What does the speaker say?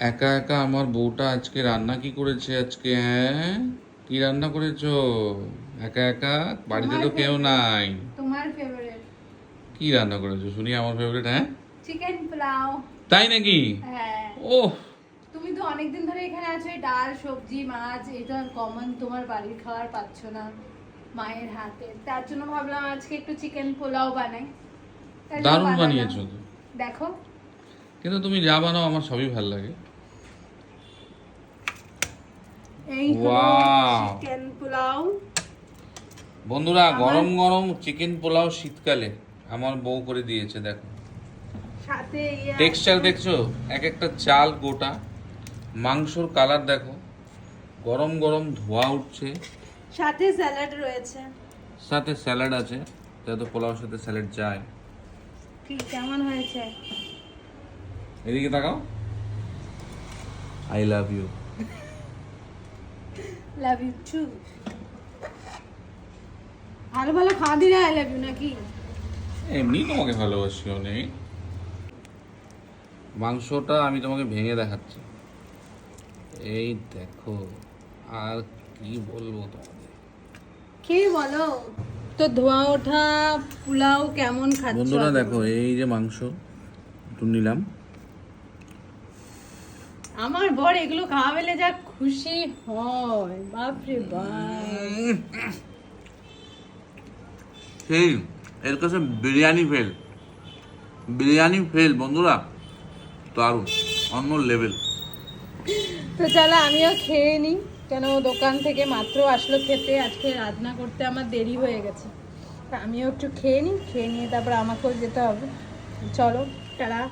একা একা আমার বউটা আজকে রান্না কি করেছে আজকে? হ্যাঁ, কি রান্না করেছো একা একা? বাড়িতে তো কেউ নাই। তোমার ফেভারিট কি রান্না করেছো শুনি, আমার ফেভারিট? হ্যাঁ, চিকেন পোলাও। তাই নাকি? হ্যাঁ, ওহ, তুমি তো অনেকদিন ধরে এখানে আছো, এই ডাল সবজি মাছ এটা কমন তোমার বাড়ির খাবার পাচ্ছ না মায়ের হাতে, তার জন্য ভাবলাম আজকে একটু চিকেন পোলাও বানাই। তাই জন্য দারুণ বানালাম। বানিয়েছো তো। দেখো, কিন্তু তুমি যা বানাও আমার সবই ভালো লাগে। এই হলো Wow! চিকেন পোলাও। বন্ধুরা, গরম গরম চিকেন পোলাও শীতকালে আমার বউ করে দিয়েছে। দেখো সাথে টেক্সচার দেখছো, এক একটা চাল গোটা, মাংসর কালার দেখো, গরম গরম ধোয়া উঠছে, সাথে স্যালাড রয়েছে। সাথে স্যালাড আছে, যাতে পোলাওর সাথে স্যালাড যায়। কি কেমন হয়েছে? এদিকে তাকাও। I love you. Love you too. ভালো ভালো খাওয়া দিলে আই লাভ ইউ নাকি? এমনি তোমাকে ভালোবাসি অনেক। মাংসটা আমি তোমাকে ভেঙে দেখাচ্ছি, এই দেখো। আর কি বলবো তোমাদের। কি বলো তো, ধোয়া ওঠা পোলাও কেমন খাচ্ছ? বন্ধুরা দেখো, এই যে মাংস একটু নিলাম। আমার বর এগুলো খাওয়া পেলে যা খুশি হয়, বাপরে বাপ। সেই এর কাছে বিরিয়ানি ফেল, বিরিয়ানি ফেল বন্ধুরা, দারুণ, অন্য লেভেল। তো চলো আমিও খেয়ে নিই, কেন দোকান থেকে মাত্র আসলো খেতে, আজকে রান্না করতে আমার দেরি হয়ে গেছে। তা আমিও একটু খেয়ে নিই, খেয়ে নিয়ে তারপর আমাকেও যেতে হবে। চলো, টাটা।